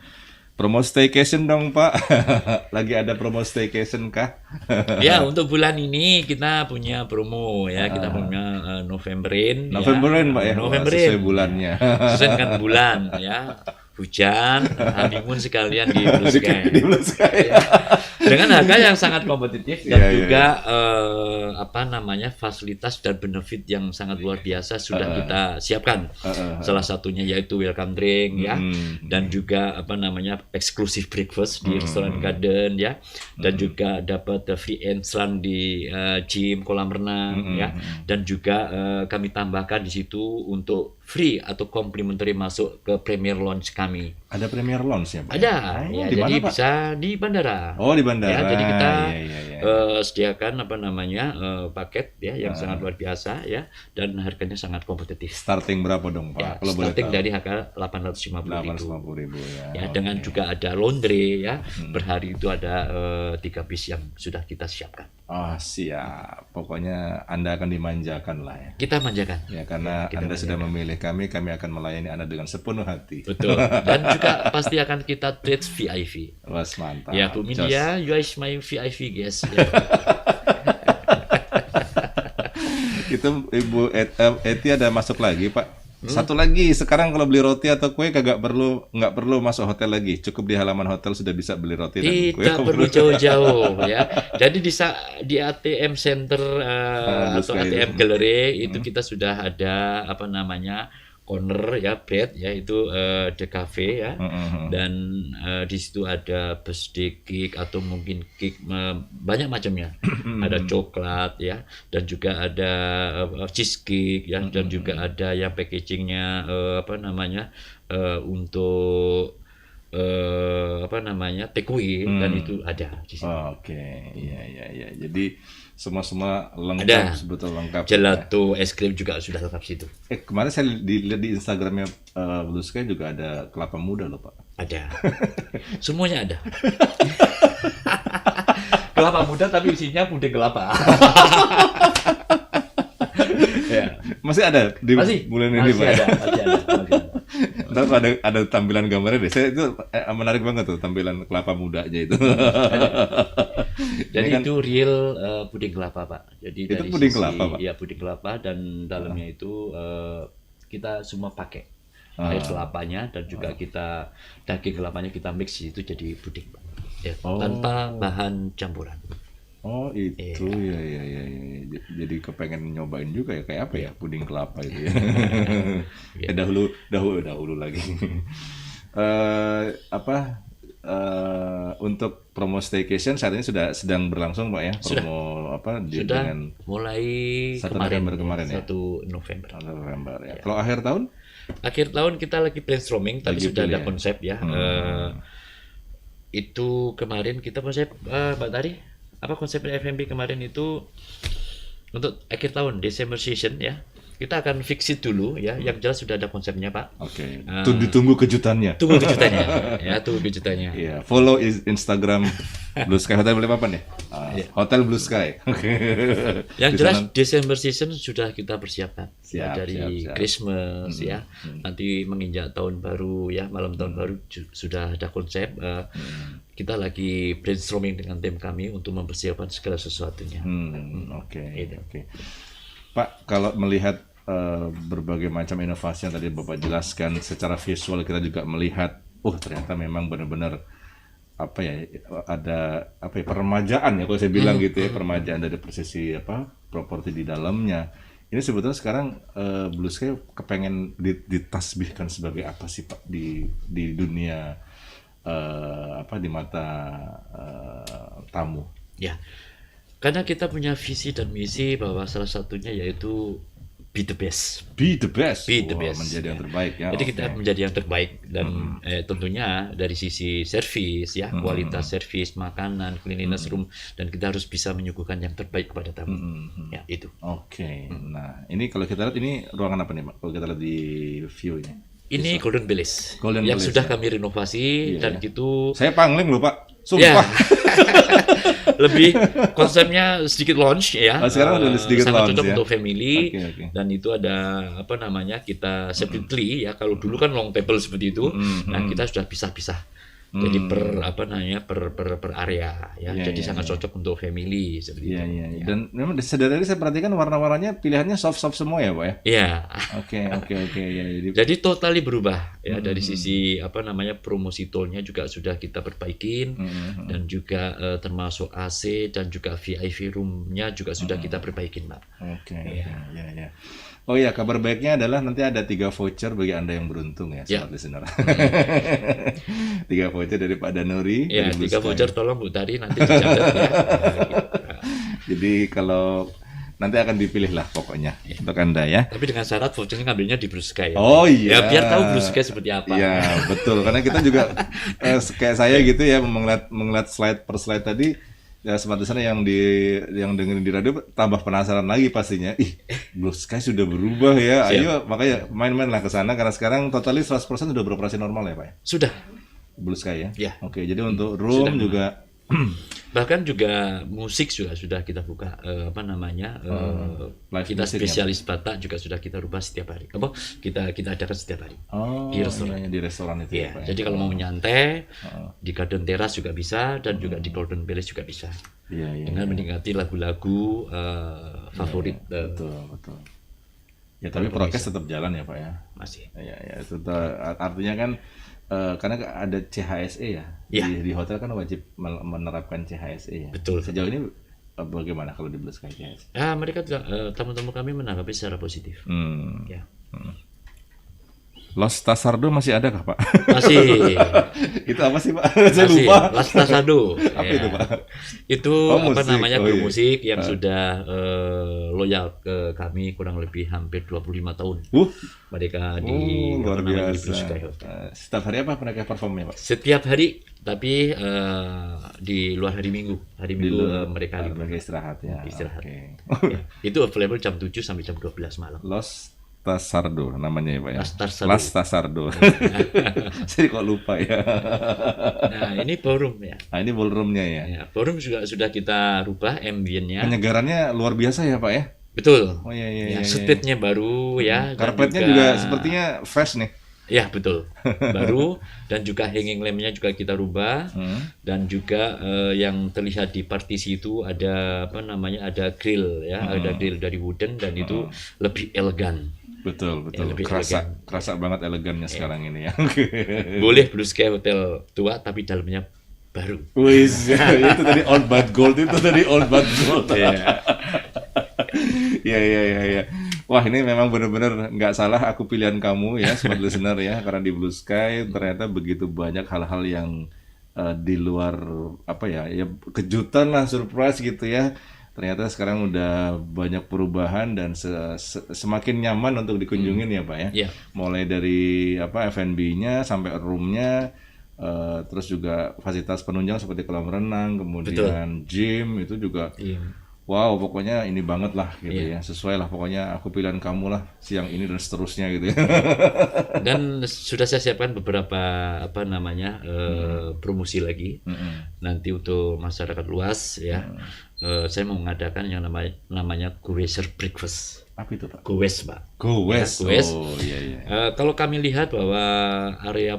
B: Promo staycation dong Pak. Lagi ada promo staycation kah?
C: Ya, untuk bulan ini kita punya promo ya. Kita punya Novemberin
B: Pak ya.
C: Novemberin.
B: Sesuai bulannya.
C: Sesuai dengan bulan ya. Hujan, honeymoon sekalian di Blue Sky.
B: Di Blue Sky.
C: Ya. Dengan harga yang sangat kompetitif dan juga fasilitas dan benefit yang sangat luar biasa sudah kita siapkan. Salah satunya yaitu welcome drink ya, dan juga exclusive breakfast di restoran Garden ya, dan juga dapat free entrance di gym kolam renang ya, dan juga kami tambahkan di situ untuk free atau complimentary masuk ke Premier Lounge kami.
B: Ada Premier Lounge ya Pak?
C: Ada, ya, jadi Pak? Bisa di bandara.
B: Oh, di bandara.
C: Ya, jadi kita sediakan paket ya yang sangat luar biasa ya, dan harganya sangat kompetitif.
B: Starting berapa dong Pak?
C: Ya, kalau starting dari harga 850.000 ya, dengan juga ada laundry ya. Per hari itu ada 3 bis yang sudah kita siapkan.
B: Oh, siap. Pokoknya Anda akan dimanjakan lah ya.
C: Kita manjakan.
B: Ya, karena Anda sudah memilih kami akan melayani Anda dengan sepenuh hati.
C: Betul. Dan juga pasti akan kita treat VIP.
B: Was, mantap.
C: Ya, Bu Media, you are my VIP guest. Ya.
B: Itu Ibu Eti ada masuk lagi Pak. Satu lagi, sekarang kalau beli roti atau kue nggak perlu masuk hotel lagi, cukup di halaman hotel sudah bisa beli roti dan kue.
C: Tidak perlu jauh-jauh ya. Jadi di ATM Center atau ATM Gallery itu kita sudah ada corner ya, bed ya, itu The Cafe ya, dan di situ ada birthday cake atau mungkin cake banyak macamnya. Ada coklat ya, dan juga ada cheesecake ya, dan juga ada yang packagingnya untuk takeaway, dan itu ada di sini.
B: Oke, iya. Jadi semua lengkap, sebetulnya lengkap.
C: Gelato, es krim juga sudah lengkap situ.
B: Kemarin saya lihat di Instagramnya Blue Sky juga ada kelapa muda loh Pak.
C: Ada, semuanya ada. Kelapa muda tapi isinya puding kelapa.
B: Ya. Masih ada di bulan ini Pak.
C: Masih ada.
B: Ntar ada tampilan gambarnya deh. Saya itu menarik banget tuh tampilan kelapa muda aja itu.
C: Jadi kan, itu real puding kelapa Pak. Jadi
B: itu
C: dari
B: puding kelapa Pak.
C: Iya, puding kelapa, dan dalamnya itu kita semua pakai air kelapanya, dan juga kita daging kelapanya kita mix itu jadi puding Pak. Ya, tanpa bahan campuran.
B: Oh itu ya. Jadi kepengen nyobain juga ya, kayak apa ya puding kelapa itu ya. Dahulu lagi. Untuk promo staycation saat ini sedang berlangsung Pak ya, promo
C: sudah mulai
B: 1 November kemarin ya.
C: 1 November
B: ya. Kalau akhir tahun?
C: Akhir tahun kita lagi brainstorming, tapi sudah ada konsep ya. Itu kemarin kita konsep Mbak Tari, konsepnya F&B kemarin itu untuk akhir tahun December season ya. Kita akan fix it dulu ya. Yang jelas sudah ada konsepnya Pak.
B: Oke. Ditunggu kejutannya.
C: Tunggu kejutannya.
B: Iya. Follow Instagram Blue Sky Hotel Balikpapan ya. Hotel Blue Sky.
C: Yang jelas December season sudah kita persiapkan. Dari Christmas ya. Nanti menginjak tahun baru ya, malam tahun baru sudah ada konsep. Kita lagi brainstorming dengan tim kami untuk mempersiapkan segala sesuatunya.
B: Oke. Pak, kalau melihat berbagai macam inovasi yang tadi Bapak jelaskan secara visual, kita juga melihat ternyata memang benar-benar ada peremajaan ya, kalau saya bilang gitu ya, peremajaan dari posisi properti di dalamnya. Ini sebetulnya sekarang Blue Sky kepengen ditasbihkan sebagai apa sih Pak di dunia di mata tamu?
C: Ya, karena kita punya visi dan misi bahwa salah satunya yaitu be the best.
B: Be the best.
C: Be the
B: Wah,
C: best.
B: menjadi yang terbaik ya.
C: Jadi kita menjadi yang terbaik dan tentunya dari sisi servis ya, kualitas servis, makanan, cleanliness room, dan kita harus bisa menyuguhkan yang terbaik kepada tamu. Ya, itu.
B: Oke. Nah, ini kalau kita lihat ini ruangan apa nih, Pak? Kalau kita lihat di view ini.
C: Ini Golden Palace
B: Golden
C: yang
B: Palace,
C: sudah
B: ya.
C: kami renovasi dan itu.
B: Saya pangling loh Pak, sumpah.
C: Lebih konsepnya sedikit lounge ya.
B: Sekarang udah sedikit
C: sangat
B: lounge
C: cocok
B: ya.
C: untuk family.
B: Okay.
C: Dan itu ada kita separately ya. Kalau dulu kan long table seperti itu. Nah kita sudah pisah-pisah. Jadi per area ya. Jadi sangat cocok untuk family seperti itu.
B: Iya. Dan memang dari saya perhatikan warna-warnanya pilihannya soft semua ya Pak ya.
C: Iya.
B: Oke. Ya,
C: jadi totally berubah ya dari sisi promosi tolnya juga sudah kita perbaikin dan juga termasuk AC dan juga VIP roomnya juga sudah kita perbaikin Pak.
B: Oke. Ya. Oh ya, kabar baiknya adalah nanti ada 3 voucher bagi Anda yang beruntung ya, Smart Listener. 3 voucher dari Pak Danuri.
C: Ya, 3 voucher tolong Bu Tari nanti dicatat ya.
B: Jadi kalau nanti akan dipilih lah pokoknya untuk Anda ya.
C: Tapi dengan syarat vouchernya ngambilnya di Blue Sky.
B: Oh iya.
C: Ya biar tahu Blue Sky seperti apa.
B: Iya, betul. Karena kita juga kayak saya gitu ya, mengeliat slide per slide tadi. Ya Smart Listener yang dengerin di radio tambah penasaran lagi pastinya. Blue Sky sudah berubah ya. Ayo makanya main-mainlah ke sana karena sekarang totally 100% sudah beroperasi normal ya Pak ya.
C: Sudah.
B: Blue Sky ya.
C: Ya.
B: Oke, jadi untuk room
C: sudah
B: juga
C: bahkan juga musik juga kita buka kita spesialis Batak juga sudah kita rubah setiap hari. Kita adakan setiap hari. Di restoran.
B: Iya, di restoran itu
C: ya, Pak. Jadi kalau mau nyantai di Garden Terrace juga bisa dan juga di Golden Palace juga bisa. Dengan menikmati lagu-lagu favorit.
B: Betul. Ya tapi prokes tetap jalan ya Pak ya.
C: Masih.
B: Ya itu artinya kan karena ada CHSE ya. Di hotel kan wajib menerapkan CHSE ya.
C: Betul.
B: Sejauh ini bagaimana kalau di Blue Sky CHSE?
C: Mereka tamu-tamu kami menanggapi secara positif. Ya.
B: Los Tasardo masih ada kah Pak?
C: Masih.
B: Itu apa sih Pak? Saya lupa.
C: Los Tasardo.
B: Apa itu Pak?
C: Itu grup musik yang sudah loyal ke kami kurang lebih hampir 25 tahun. Mereka di
B: luar biasa.
C: Setiap
B: hari apa mereka performnya Pak?
C: Setiap hari, tapi di luar hari Minggu. Hari Minggu mereka
B: istirahat ya.
C: Istirahat. Ya. Itu available jam 7 sampai jam 12 malam.
B: Los Tasardo namanya ya Pak ya.
C: Las
B: Tasardo. Saya kok lupa ya.
C: Nah ini ballroom ya.
B: Ini ballroomnya ya.
C: Ballroom juga sudah kita rubah ambience-nya.
B: Penyegarannya luar biasa ya Pak ya.
C: Betul.
B: Oh iya.
C: Seatbednya baru ya.
B: Karpetnya juga sepertinya fresh nih.
C: Ya betul, baru dan juga hanging lamp-nya juga kita rubah dan juga yang terlihat di partisi itu ada ada grill ya, ada grill dari wooden dan itu lebih elegan.
B: Betul. Kerasa banget elegannya sekarang ini ya.
C: Boleh Blue Sky Hotel tua tapi dalamnya baru.
B: Wis, itu tadi old but gold Iya. Wah ini memang benar-benar nggak salah aku pilihan kamu ya Smart Listener ya, karena di Blue Sky ternyata begitu banyak hal-hal yang di luar kejutan lah, surprise gitu ya. Ternyata sekarang udah banyak perubahan dan semakin nyaman untuk dikunjungin ya Pak ya. Mulai dari F&B-nya sampai room-nya, terus juga fasilitas penunjang seperti kolam renang, kemudian gym itu juga. Wow, pokoknya ini banget lah gitu ya. Sesuai lah pokoknya aku pilihan kamu lah siang ini dan seterusnya gitu ya.
C: Dan sudah saya siapkan beberapa promosi lagi. Nanti untuk masyarakat luas ya. Saya mau mengadakan yang namanya Go-Wester Breakfast.
B: Apa itu Pak?
C: Go-West Pak.
B: Go-West.
C: Ya, Go-West.
B: Oh iya.
C: Kalau kami lihat bahwa area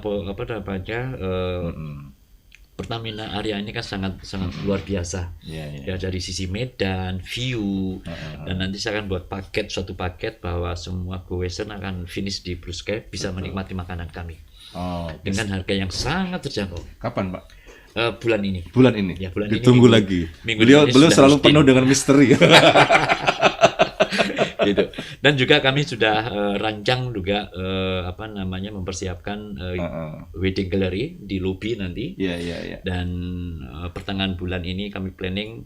C: Pertamina area ini kan sangat luar biasa ya dari sisi medan, view, dan nanti saya akan buat suatu paket bahwa semua Go-Western akan finish di Blue Sky bisa menikmati makanan kami dengan harga yang sangat terjangkau.
B: Kapan Pak?
C: Bulan ini. Ya,
B: Ditunggu
C: ini,
B: lagi. Beliau selalu penuh dengan misteri.
C: Gitu. Dan juga kami sudah rancang juga mempersiapkan wedding gallery di lobby nanti. Dan pertengahan bulan ini kami planning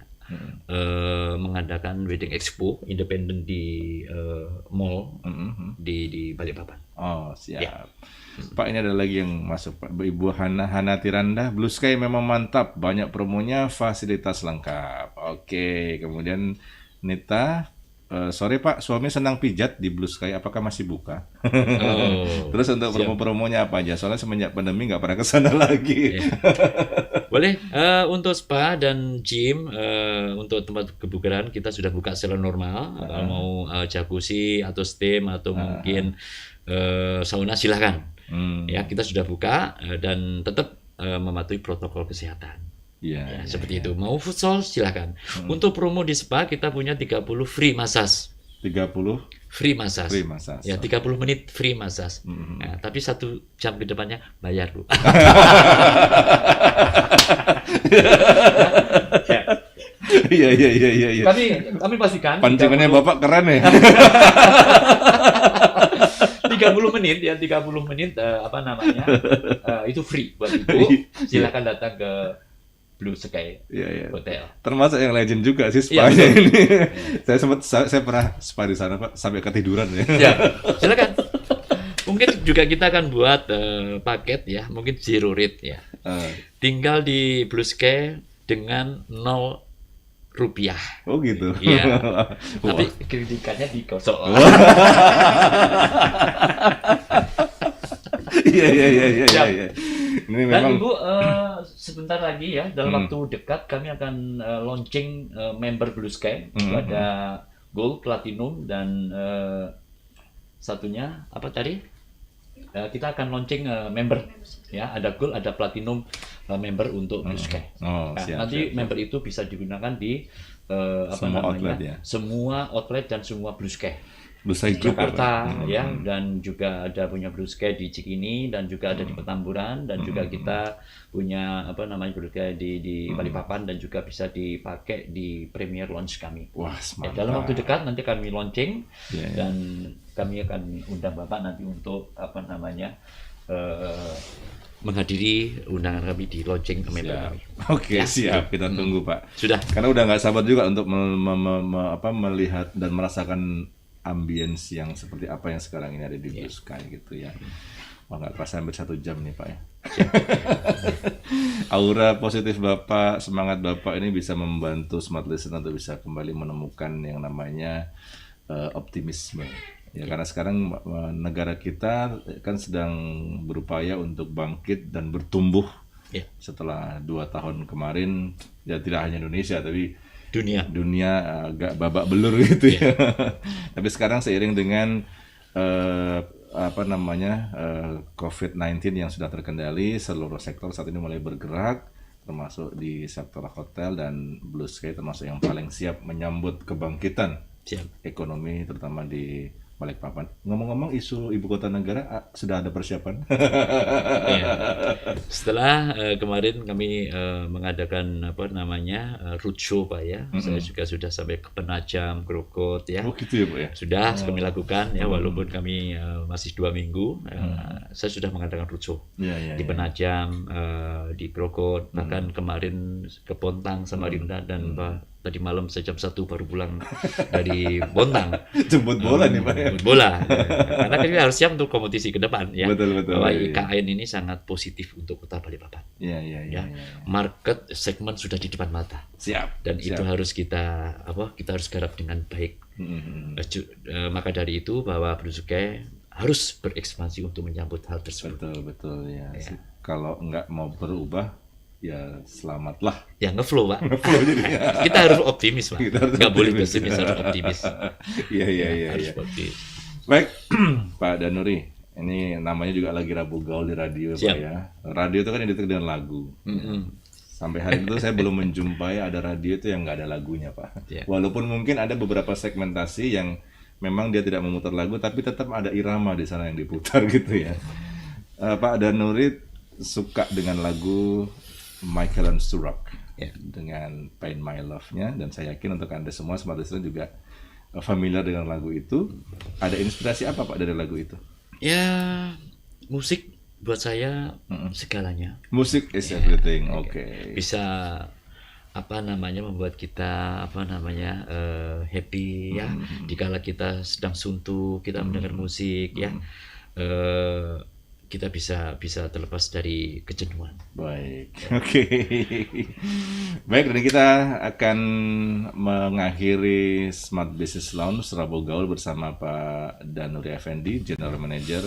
C: mengadakan wedding expo independen di mall di Balikpapan.
B: Oh, siap. Ya. Pak, ini ada lagi yang masuk, Pak. Ibu Hana Tiranda, Blue Sky memang mantap, banyak promonya, fasilitas lengkap. Oke, kemudian Nita, sore Pak, suami senang pijat di Blue Sky, apakah masih buka? Terus untuk promo-promonya apa aja? Soalnya semenjak pandemi nggak pernah kesana lagi.
C: Boleh, untuk spa dan gym, untuk tempat kebugaran kita sudah buka secara normal. Kalau mau jacuzzi atau steam atau mungkin sauna silahkan. Ya, kita sudah buka dan tetap mematuhi protokol kesehatan. Seperti itu. Mau futsal silahkan. Untuk promo di spa kita punya 30 free massage.
B: 30
C: free massage.
B: Free massage.
C: Ya, 30 menit free massage. Nah, tapi 1 jam ke depannya bayar, Bu.
B: Iya.
C: Kami pastikan.
B: Pancingannya Bapak keren ya.
C: 30 menit ya, 30 menit itu free buat Ibu. Silakan datang ke Blue Sky Hotel.
B: Termasuk yang legend juga sih spa-nya ini. Saya pernah spa di sana, Pak, sampai ketiduran ya.
C: Silakan. Mungkin juga kita akan buat paket ya, mungkin zero rate ya. Tinggal di Blue Sky dengan 0 rupiah.
B: Oh gitu.
C: Iya. Tapi kreditannya dikosong.
B: Iya. Ini memang.
C: Dan Ibu sebentar lagi ya, dalam waktu dekat kami akan launching member Blue Sky. Ada Gold, Platinum dan satunya apa tadi? Kita akan launching member ya, ada Gold, ada Platinum member untuk Blue Sky. Nanti member itu bisa digunakan di semua outlet dan semua Blue Sky. Di Jakarta ya, dan juga ada punya Blue Sky di Cikini dan juga ada di Petamburan dan juga kita punya Blue Sky di Balikpapan dan juga bisa dipakai di premier launch kami.
B: Wah,
C: dalam waktu dekat nanti kami launching dan kami akan undang Bapak nanti untuk menghadiri undangan kami di launching member kami.
B: Oke, siap. Kita tunggu, Pak.
C: Sudah.
B: Karena udah nggak sabar juga untuk melihat dan merasakan ambience yang seperti apa yang sekarang ini ada di Blue Sky gitu ya. Wah, nggak kerasa hampir 1 jam nih, Pak ya. Aura positif Bapak, semangat Bapak ini bisa membantu Smart Listener untuk bisa kembali menemukan yang namanya optimisme. Ya, karena sekarang negara kita kan sedang berupaya untuk bangkit dan bertumbuh setelah 2 tahun kemarin, ya tidak hanya Indonesia tapi dunia agak babak belur gitu ya. Tapi sekarang seiring dengan COVID-19 yang sudah terkendali, seluruh sektor saat ini mulai bergerak, termasuk di sektor hotel, dan Blue Sky termasuk yang paling siap menyambut kebangkitan ekonomi terutama di Balikpapan. Ngomong-ngomong isu ibu kota negara, sudah ada persiapan?
C: Setelah kemarin kami mengadakan roadshow, Pak ya. Saya juga sudah sampai ke Penajam, Grogol ya.
B: Oh gitu ya, Pak ya.
C: Sudah kami lakukan ya, walaupun kami masih 2 minggu. Saya sudah mengadakan roadshow di Penajam, di Grogol, bahkan kemarin ke Bontang, Samarinda dan tadi malam saya jam 1 baru pulang dari Bontang.
B: Jemput bola nih, Pak.
C: Jemput bola. Karena kita harus siap untuk kompetisi ke depan ya.
B: Betul.
C: Bahwa IKN ini sangat positif untuk Kota Balikpapan.
B: Iya.
C: Market segmen sudah di depan mata.
B: Siap.
C: Dan itu harus kita harus garap dengan baik. Maka dari itu bahwa Blue Sky harus berekspansi untuk menyambut hal tersebut.
B: Betul ya. Kalau nggak mau berubah, ya selamatlah.
C: Ya ngeflow, Pak.
B: Jadinya.
C: Kita harus optimis, Pak. Nggak boleh pesimis, harus optimis.
B: Iya.
C: Optimis.
B: Baik, Pak Danuri. Ini namanya juga lagi Rabu Gaul di radio, Pak ya. Radio itu kan identik dengan lagu. Sampai hari itu saya belum menjumpai ada radio itu yang nggak ada lagunya, Pak. Walaupun mungkin ada beberapa segmentasi yang memang dia tidak memutar lagu, tapi tetap ada irama di sana yang diputar gitu ya. Pak Danuri suka dengan lagu Michael Sturrock dengan Paint My Love-nya, dan saya yakin untuk Anda semua Smart Listener juga familiar dengan lagu itu. Ada inspirasi apa Pak dari lagu itu?
C: Ya, musik buat saya segalanya.
B: Musik is everything. Oke.
C: Bisa membuat kita happy ya. Dikala kita sedang suntuk, kita mendengar musik ya. Kita bisa terlepas dari kejenuhan.
B: Baik. Oke. Baik, dan kita akan mengakhiri Smart Business Lounge Rabu Gaul bersama Pak Danuri Effendi, General Manager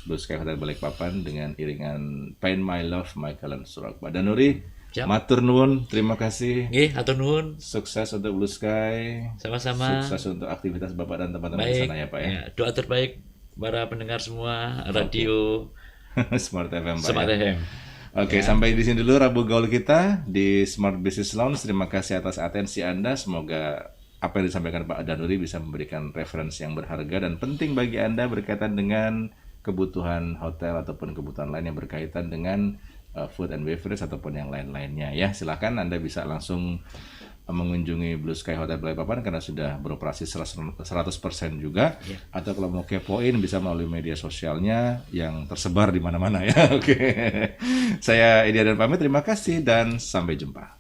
B: Blue Sky Hotel Balikpapan dengan iringan Paint My Love Michael Surak. Pak Danuri, matur nuwun, terima kasih.
C: Nggih, hatur nuwun.
B: Sukses untuk Blue Sky.
C: Sama-sama.
B: Sukses untuk aktivitas Bapak dan teman-teman di sana ya Pak ya.
C: Doa terbaik para pendengar semua radio
B: Smart FM Pak.
C: Smart FM.
B: Oke, sampai di sini dulu Rabu Gaul kita di Smart Business Lounge. Terima kasih atas atensi Anda. Semoga apa yang disampaikan Pak Danuri bisa memberikan referensi yang berharga dan penting bagi Anda berkaitan dengan kebutuhan hotel ataupun kebutuhan lain yang berkaitan dengan food and beverage ataupun yang lain-lainnya ya. Silakan Anda bisa langsung mengunjungi Blue Sky Hotel Balikpapan karena sudah beroperasi 100% juga. Atau kalau mau kepoin bisa melalui media sosialnya yang tersebar di mana-mana ya. Oke. Saya Edi Ardian pamit, terima kasih dan sampai jumpa.